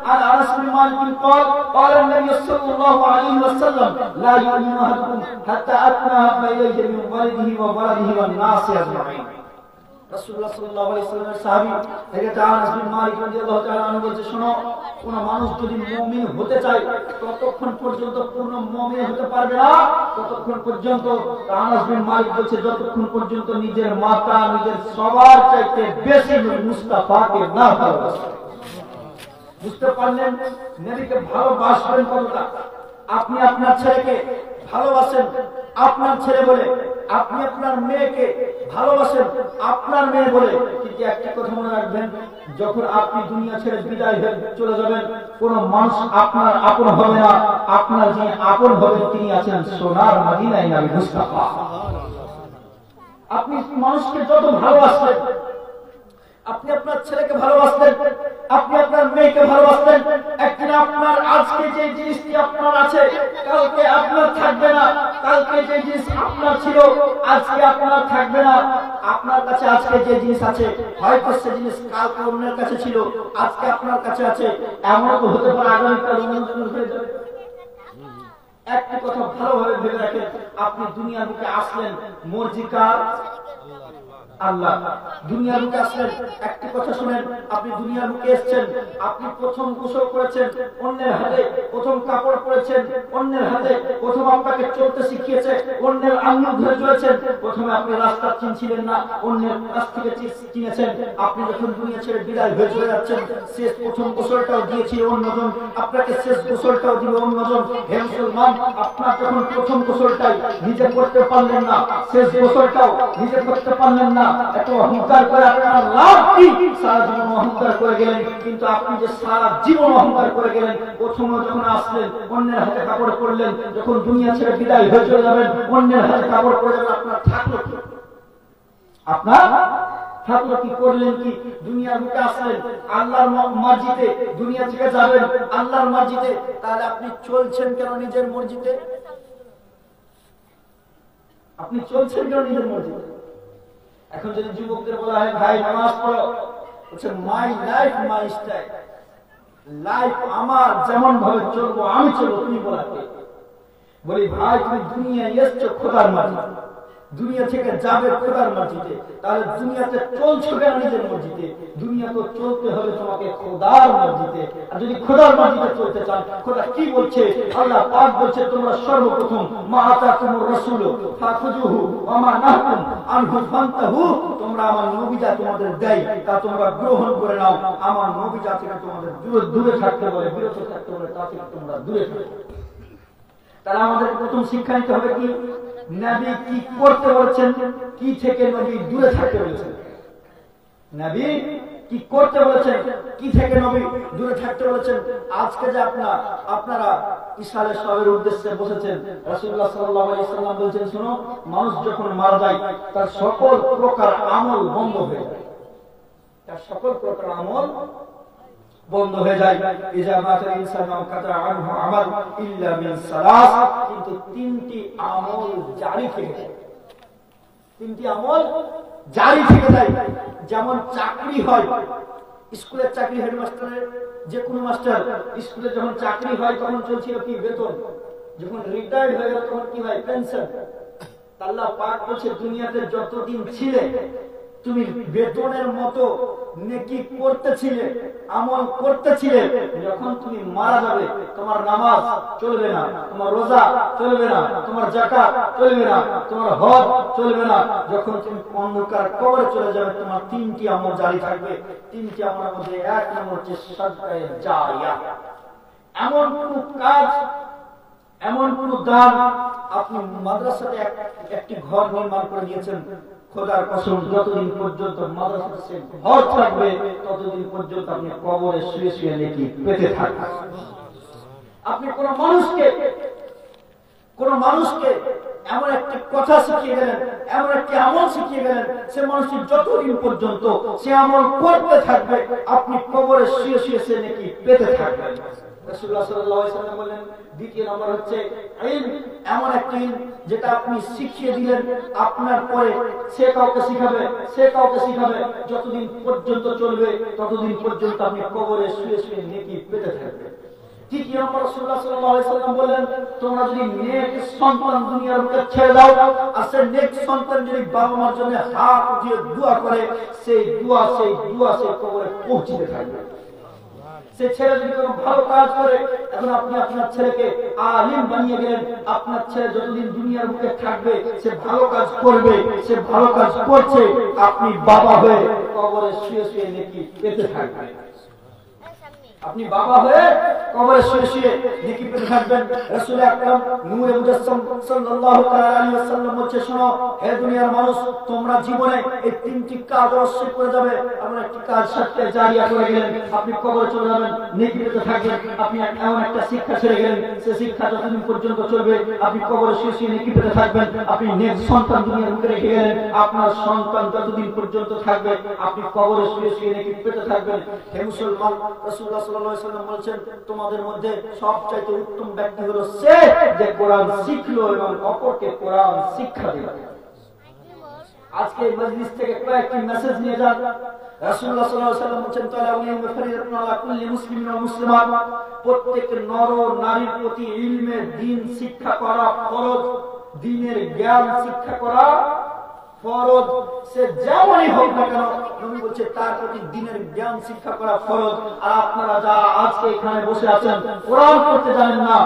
عن انس بن مالك قال قال النبي صلى الله عليه وسلم لا يؤمن احدكم حتى اتناه اليه من ولده وولده والناس اجمعين রাসূলুল্লাহ সাল্লাল্লাহু আলাইহি ওয়াসাল্লামের সাহাবী হযরত আনাস বিন মালিক রাদিয়াল্লাহু তাআলা আনহু বলছে, শোনো, কোন মানুষ যদি মুমিন হতে চায় ততক্ষণ পর্যন্ত পূর্ণ মুমিন হতে পারবে না, ততক্ষণ পর্যন্ত। আনাস বিন মালিক বলছে, যতক্ষণ পর্যন্ত নিজের মাতা নিজের সবার চাইতে বেশি মুস্তাফাকে না ভালোবাসে। বুঝতে পারলেন নবীকে ভালোবাসবেন কতটা? আপনি আপনার ছেলেকে ভালোবাসেন আপনার ছেলে বলে, আপনি আপনার মেয়েকে ভালোবাসেন আপনার মেয়ে বলে, কিন্তু একটা কথা মনে রাখবেন, যখন আপনি দুনিয়া ছেড়ে বিদায় হয়ে চলে যাবেন, কোন মানুষ আপনার আপন হবে না। আপনার যিনি আপন হবেন তিনি আছেন সোনার মদিনায় নবী মুস্তাফা। আপনি মানুষকে যত ভালোবাসবেন, আপনি আপনার ছেলেকে ভালোবাসতেন, আপনি আপনার মেয়েকে ভালোবাসতেন, একদিন আপনার আজকে যে জিনিসটি আপনার আছে কালকে আপনার থাকবে না, কালকে যে জিনিস আপনার ছিল আজকে আপনার থাকবে না। আপনার কাছে আজকে যে জিনিস আছে হয়তো সে জিনিস কালকে অন্যের কাছে ছিল, আজকে আপনার কাছে আছে, এমন তো হতে পারে আগামীকাল অন্য হয়ে যাবে। একটি কথা ভালোভাবে ভেবে রাখেন, আপনি দুনিয়ার বুকে আসলেন মর্জি কার? আল্লাহ। দুনিয়ার বুকে আসলেন, একটি কথা শুনেন, আপনি দুনিয়ার বুকে এসেছেন, আপনি প্রথম গোসল করেছেন অন্যের হাতে, প্রথম কাপড় পরেছেন অন্যের হাতে, প্রথম আপনাকে চলতে শিখিয়েছে অন্যের আঙ্গুল ধরে চলেছেন, প্রথমে আপনি রাস্তা চিনছিলেন না, অন্যের কাছ থেকে চিনেছেন। আপনি যখন দুনিয়া ছেড়ে বিদায় হয়ে চলে যাচ্ছেন, শেষ প্রথম গোসলটাও দিয়েছিল অন্যজন, আপনাকে শেষ গোসলটাও দিল অন্যজন। হে মুসলমান, আপনার যখন প্রথম গোসলটাই নিজে করতে পারলেন না, শেষ গোসলটাও নিজে করতে পারলেন না, এত অহংকার করে আপনার লাভ কি? সারা জীবন অহংকার করে গেলেন, কিন্তু আপনি যে সারা জীবন অহংকার করে গেলেন, প্রথমে যখন আসলেন অন্যের হাতে কাপড় পরলেন, যখন দুনিয়া ছেড়ে বিদায় হয়ে চলে যাবেন অন্যের হাতে কাপড় পরে যাবেন, আপনার থাকলো কি? আপনার থাকলো কি? করলেন কি? দুনিয়ার বুকে আসলেন আল্লাহর মর্জিতে, দুনিয়া থেকে যাবেন আল্লাহর মর্জিতে, তাহলে আপনি চলছেন কেন নিজের মর্জিতে? আপনি চলছেন কেন নিজের মর্জিতে? এখন যদি যুবকদের বলা হয় ভাই নামাজ পড়ো, বলছে my life my style, life আমার যেমন ভাবে চলবো আমি চলবো, তুমি বলাতে। বলি ভাই তুমি দুনিয়া এসছো খোদার মার্জিতে, দুনিয়া থেকে যাবে খোদার মার্জিতে, তাহলে দুনিয়াতে চলছো কেন নিজের মর্জিতে? দুনিয়া তো চলতে হবে তোমাকে খোদার মর্জিতে। আর যদি খোদার মর্জিতে চলতে চান, খোদা কি বলছে? আল্লাহ পাক বলছে, তোমরা সর্বপ্রথম মা আতাকুমুর রাসূল ফাখুযুহু ওয়া মা নাহাকুম আনহু ফান্তাহু, তোমরা আমার নবী যা তোমাদের দেয় তা তোমরা গ্রহণ করে নাও। আমার নবী যা থেকে তোমাদের দূরে থাকতে বলে, বিরত থাকতে বলে, তা থেকে তোমরা দূরে থাকো। তাহলে আমাদের প্রথম শিক্ষা নিতে হবে কি? নবী কি করতে বলেছেন, কি থেকে নবী দূরে থাকতে বলেছেন। নবী কি করতে বলেছেন, কি থেকে নবী দূরে থাকতে বলেছেন। আজকে যে আপনারা ইশারে সবের উদ্দেশ্যে বসেছেন, রাসূলুল্লাহ সাল্লাল্লাহু আলাইহি ওয়াসাল্লাম বলেছেন, শুনো, মানুষ যখন মারা যায় তার সকল প্রকার আমল বন্ধ হয়ে যায়, তার সকল প্রকার আমল বন্ধ হয়ে যায়। ইজা মাতাল ইনসানু কাতা আনহু আমাল ইল্লা মিন সালাস, কিন্তু তিনটি আমল জারি থেকে যায়, তিনটি আমল জারি থেকে যায়। যেমন চাকরি হয়, স্কুলের চাকরি, হেডমাস্টারের যে কোনো মাস্টার স্কুলে যখন চাকরি হয় তখন চলছিল কি বেতন, যখন রিটায়ার্ড হয়ে গেল তখন কি হয়? পেনশন। আল্লাহ পাক বলছে দুনিয়াতে যতদিন ছিলে তুমি বেতনের মতো নেকি করতেছিলে, আমল করতেছিলে, যখন তুমি মারা যাবে তোমার নামাজ চলবে না, তোমার রোজা চলবে না, তোমার যাকাত চলবে না, তোমার হজ চলবে না। যখন তুমি অন্ধকার কবরে চলে যাবে তোমার তিনটি আমল জারি থাকবে। তিনটি আমলের মধ্যে এক নম্বর হচ্ছে সাদকায়ে জারিয়া। এমন কোন কাজ, এমন কোন দান, আপনি মাদ্রাসাতে একটি ঘর নির্মাণ করে দিয়েছেন, খোদার কসম যতদিন পর্যন্ত মাদ্রাসাতে ঘর থাকবে ততদিন পর্যন্ত আপনি কবরে শুয়ে শুয়ে নেকি পেতে থাকবেন। আপনি কোন মানুষকে এমন একটি কথা শিখিয়ে গেলেন, এমন একটি আমল শিখিয়ে গেলেন, সে মানুষটি যতদিন পর্যন্ত সে আমল করতে থাকবে আপনি কবরে শুয়ে শুয়ে সে নেকি পেতে থাকবেন। রাসূলুল্লাহ সাল্লাল্লাহু আলাইহি ওয়াসাল্লাম বললেন দ্বিতীয় নম্বর হচ্ছে ইলম, এমন একটা ইলম যেটা আপনি শিখিয়ে দিলেন, আপনার পরে সে কাউকে শিখাবে, সে কাউকে শিখাবে, যতদিন পর্যন্ত চলবে ততদিন পর্যন্ত আপনি কবরে শুয়ে শুয়ে নেকি পেতে থাকবেন। তৃতীয় নম্বর রাসূলুল্লাহ সাল্লাল্লাহু আলাইহি ওয়াসাল্লাম বললেন তোমরা যদি নেক সন্তান দুনিয়ার বুকে ছেড়ে দাও, আর সেই নেক সন্তান যদি বাবা মার জন্য হাত উঠিয়ে দোয়া করে, সেই দোয়া সেই কবরে পৌঁছতে থাকবে। সে ছেলে যদি কোনো ভালো কাজ করে, এখন আপনি আপনার ছেলেকে আলিম বানিয়ে গেলেন, আপনার ছেলে যতদিন দুনিয়ার বুকে থাকবে সে ভালো কাজ করবে, সে ভালো কাজ করছে, আপনি বাবা হয়ে কবরে শুয়ে শুয়ে নেকি পেতে থাকবেন। আপনি বাবা হয়ে কবরে শুয়ে শুয়ে নেকি পেতে থাকবেন। রাসূল আকরাম নূরে মুজাসসাম সাল্লাল্লাহু আলাইহি ওয়াসাল্লাম বলছে, শোনো হে দুনিয়ার মানুষ, তোমরা জীবনে এই তিনটি কাজ অবশ্যই করে যাবে। এমন একটি কাজ সাথে জারিয়া করে গেলেন, আপনি কবরে চলে যাবেন, নেকি পেতে থাকবেন। আপনি এমন একটা শিক্ষা ছেড়ে গেলেন, সে শিক্ষা যতদিন পর্যন্ত চলবে আপনি কবরে শুয়ে শুয়ে নেকি পেতে থাকবেন। আপনি নেক সন্তান দুনিয়ার বুকে রেখে গেলেন, আপনার সন্তান যতদিন পর্যন্ত থাকবে আপনি কবরে শুয়ে শুয়ে নেকি পেতে থাকবেন। হে মুসলমান, রাসূলুল্লাহ সাল্লাল্লাহু আলাইহি ওয়াসাল্লাম বলেছেন তোমাদের মধ্যে সবচেয়ে উত্তম ব্যক্তি হলো সে যে কোরআন শিখলো এবং অপরকে কোরআন শিক্ষা দিল। আজকে মজলিস থেকে কয়েকটি মেসেজ নিয়ে যান। রাসূলুল্লাহ সাল্লাল্লাহু আলাইহি ওয়াসাল্লাম বলেছেন তাআলাউলিল মুফারিদাতুন আলা কুল্লি মুসলিমিন ওয়া মুসলিমাত, প্রত্যেক নর নারীর প্রতি ইলমে দ্বীন শিক্ষা করা ফরজ, দ্বীনের জ্ঞান শিক্ষা করা ফরজ। সে যেমনই হোক না কেন নবী বলছে তার প্রতি দ্বীনের জ্ঞান শিক্ষা করা ফরজ। আর আপনারা যা আজকে এখানে বসে আছেন কোরআন পড়তে জানেন না,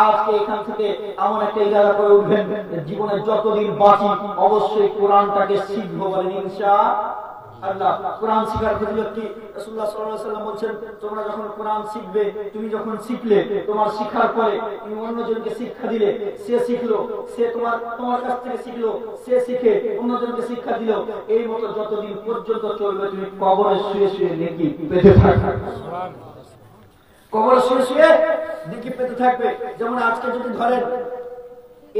আজকে এখান থেকে এমন একটা ইরাদা করে উঠবেন জীবনে যতদিন বাঁচি অবশ্যই কোরআনটাকে শিখবো বলেন ইনশাআল্লাহ। কোরআন শিখার ফজিলত কি? রাসূলুল্লাহ সাল্লাল্লাহু আলাইহি ওয়াসাল্লাম বলেন তোমরা যখন কোরআন শিখবে, তুমি যখন শিখলে, তোমার শিখার পরে তুমি অন্যজনকে শিক্ষা দিলে, সে শিখলো, সে তোমার কাছ থেকে শিখলো, সে শিখে অন্যজনকে শিক্ষা দিল, এই মতো যতদিন পর্যন্ত চলবে তুমি কবরে শুয়ে শুয়ে নেকি পেতে থাকবে। কবরে শুয়ে শুয়ে নেকি পেতে থাকবে। যেমন আজকে যদি ধরেন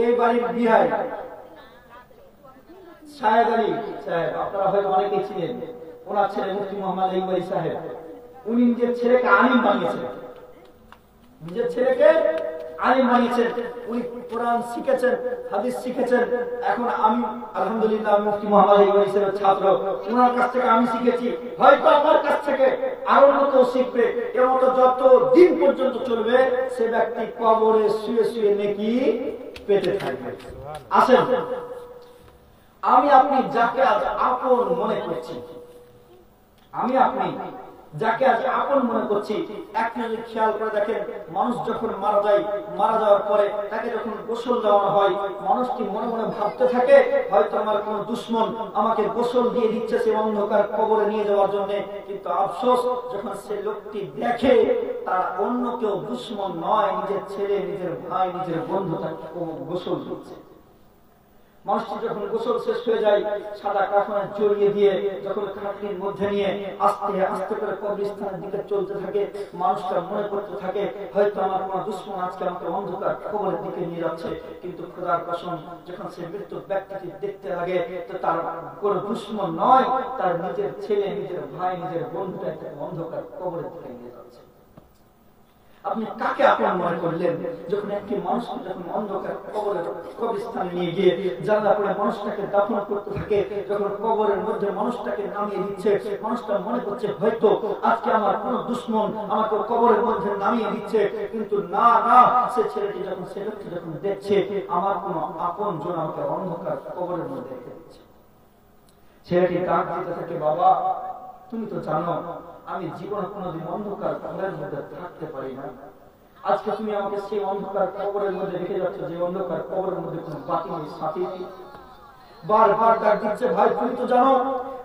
এই বাড়ির বিহাই শাহেদ আলী সাহেব, আপনারা হয়তো অনেকেই ছিলেন, ওনার ছেলে মুফতি মোহাম্মদ ইকবাল সাহেব, উনি নিজের ছেলেকে আলিম বানিয়েছেন, নিজের ছেলেকে আলিম বানিয়েছেন। উনি কোরআন শিখেছেন, হাদিস শিখেছেন। এখন আমি আলহামদুলিল্লাহ মুফতি মোহাম্মদ ইকবাল সাহেবের ছাত্র, ওনার কাছ থেকে আমি শিখেছি, হয়তো আমার কাছ থেকে আরো কেউ শিখবে। এর মতো যত দিন পর্যন্ত চলবে সে ব্যক্তি কবরে শুয়ে শুয়ে নেকি পেতে থাকবে। আসেন, আমি আপনি যাকে আজ আপন মনে করছি, আমি আপনি যাকে আজ আপন মনে করছি, একটা যদি খেয়াল করে দেখেন, মানুষ যখন মারা যায়, মারা যাওয়ার পরে তাকে যখন গোসল দেওয়ানো হয়, মানুষটি মনে মনে ভাবতে থাকে হয়তো আমার কোন দুশ্মন আমাকে গোসল দিয়ে দিচ্ছে সে অন্ধকার কবরে নিয়ে যাওয়ার জন্য। কিন্তু আফসোস যখন সে লোকটি দেখে তার অন্য কেউ দুশ্মন নয়, নিজের ছেলে, নিজের ভাই, নিজের বন্ধু তাকে গোসল দিচ্ছে। মানুষটি যখন গোসল শেষ হয়ে যায়, সাদা কাফনে জড়িয়ে দিয়ে যখন খাটনির মধ্যে নিয়ে আস্তে আস্তে করে কবরস্থানের দিকে চলতে থাকে, মানুষটা মনে করতে থাকে হয়তো আমার কোন দুশ্মন আজকে আমাকে অন্ধকার কবরের দিকে নিয়ে যাচ্ছে। কিন্তু খোদার কসম, যখন সে মৃত্যু ব্যক্তিটি দেখতে লাগে তো তার কোন দুশ্মন নয়, তার নিজের ছেলে, নিজের ভাই, নিজের বন্ধুটা তাকে অন্ধকার কবরের দিকে নিয়ে যাচ্ছে। আপনি কাকে আপন মনে করলেন? যখন একটি মানুষকে যখন অন্ধকার কবরস্থানে নিয়ে গিয়ে জানলা পড়ে মানুষটাকে দাফন করতে থাকে, যখন কবরের মধ্যে মানুষটাকে নামিয়ে দিচ্ছে, মানুষটা মনে করছে হয়তো আজকে আমার কোন দুশ্মন আমাকে কবরের মধ্যে নামিয়ে দিচ্ছে। কিন্তু না না, সে ছেলেটি যখন সে লোকটি যখন দেখছে আমার কোন আপন জন আমাকে অন্ধকার কবরের মধ্যে রেখে দিচ্ছে, ছেলেটি ডাক দিতে থাকে, বাবা তুমি তো জানো আমি জীবনে কোনোদিন অন্ধকার কবরের মধ্যে থাকতে পারি না, আজকে তুমি আমাকে সেই অন্ধকার কবরের মধ্যে রেখে যাচ্ছ যে অন্ধকার কবরের মধ্যে কোনো বাতি নেই, সাথী নেই। বারবার ডাক দিচ্ছে, ভাই তুমি তো জানো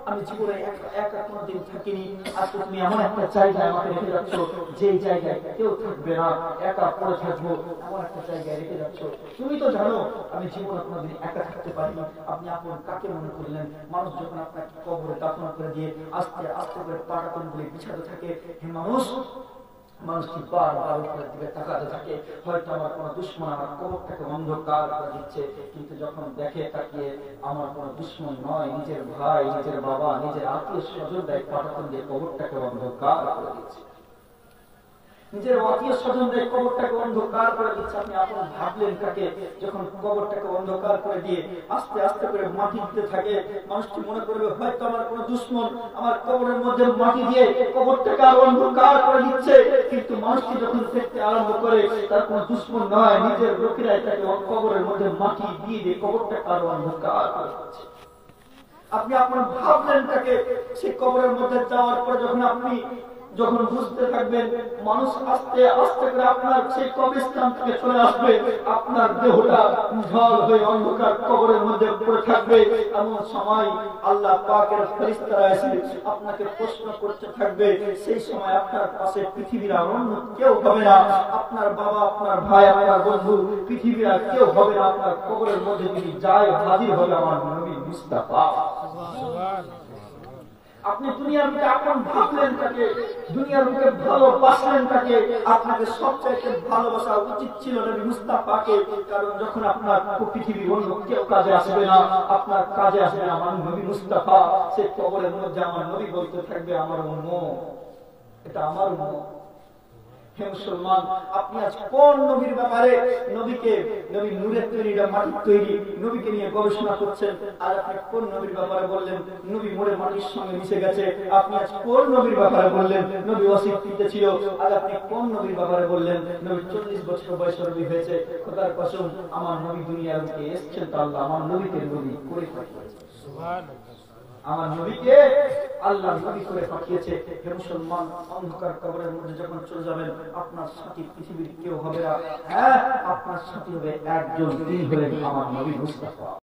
আমি জীবনে একা কোনোদিন থাকিনি, আজকে তুমি এমন একটা জায়গায় আমাকে রেখে যাচ্ছ যে জায়গায় কেউ থাকবে না, একা পড়ে থাকবো, এমন একটা জায়গায় রেখে যাচ্ছ। তুমি তো জানো আমি জীবনে কোনোদিন একা থাকতে পারিনি। আপনি আপন কাকে মনে করলেন? মানুষ যখন আপনাকে কবরে দাফন করে দিয়ে আস্তে আস্তে করে পাটাতন গুলি বিছাতে থাকে, হে মানুষ, মানুষটি বারবার উপরের দিকে তাকাতে থাকে, হয়তো আমার কোন দুশ্মন আমার কবরটাকে অন্ধকার করে দিচ্ছে। কিন্তু যখন দেখে তাকিয়ে আমার কোন দুশ্মন নয়, নিজের ভাই, নিজের বাবা, নিজের আত্মীয় স্বজন পাটাতন দিয়ে কবরটাকে অন্ধকার করে দিচ্ছে। নিজের আত্মীয় স্বজনদের কবরটাকে অন্ধকার করে দিচ্ছে। আপনি আপন ভাবলেন তাকে, যখন কবরটাকে অন্ধকার করে দিয়ে আস্তে আস্তে করে মাটি দিতে থাকে, মানুষটি মনে করবে হয়তো আমার কোনো দুশ্মন আমার কবরের মধ্যে মাটি দিয়ে কবরটাকে আরো অন্ধকার করে দিচ্ছে। কিন্তু মানুষটি যখন দেখতে আরম্ভ করে তার কোনো দুশ্মন নয়, নিজের লোকেরাই তাকে কবরের মধ্যে মাটি দিয়ে দিয়ে কবরটাকে আরো অন্ধকার করে দিচ্ছে। আপনি আপনার ভাবলেন তাকে, সেই কবরের মধ্যে যাওয়ার পর যখন বুঝতে থাকবেন মানুষ আস্তে আস্তে করে আপনার সেই কবরস্থান থেকে চলে আসবে, আপনার দেহটা ঝল হয়ে অন্ধকার কবরের মধ্যে পড়ে থাকবে। এমন সময় আল্লাহ পাকের ফেরেশতারা এসে আপনাকে প্রশ্ন করতে থাকবে। সেই সময় আপনার পাশে পৃথিবীর আর অন্য কেউ হবে না, আপনার বাবা, আপনার ভাই, আপনার বন্ধু, পৃথিবীর আর কেউ হবে না। আপনার কবরের মধ্যে যদি যায় হাজির হবে আমার নবী মুস্তাফা। আপনি দুনিয়ার বুকে আপন ভাবলেন তাকে, দুনিয়ার বুকে ভালোবাসলেন তাকে, আপনাকে সবচাইতে ভালোবাসা উচিত ছিল নবী মুস্তাফাকে। কারণ যখন আপনার পৃথিবীর অন্য কেউ কাজে আসবে না, আপনার কাজে আসবে আমার নবী মুস্তাফা। সে কবরের মধ্যে আমার নবী বলতে থাকবে আমার উম্মত, এটা আমার উম্মত। হে মুসলমান, আপনি আজ কোন নবীর ব্যাপারে, নবী নূরের তৈরি না মাটির তৈরি, নবীকে নিয়ে গবেষণা করছেন? আর আপনি কোন নবীর ব্যাপারে বললেন নবী মরে মাটির সঙ্গে মিশে গেছে? আপনি আজ কোন নবীর ব্যাপারে বললেন নবী অস্তিত্বে ছিল? আর আপনি কোন নবীর ব্যাপারে বললেন নবী 40 বছর বয়সে নবী হয়েছে? খোদার কসম, আমার নবী দুনিয়ার বুকে এসেছেন তো আল্লাহ আমার নবীকে নবী করে পাঠিয়েছে। সুবহানাল্লাহ, আমার নবীকে আল্লাহ নবী করে পাঠিয়েছে। হে মুসলমান, অন্ধকার কবরের মধ্যে যখন চলে যাবেন আপনার সাথী পৃথিবীর কেউ হবে না। হ্যাঁ, আপনার সাথী হবে একজন, তিনি হলেন আমার নবী মুস্তাফা।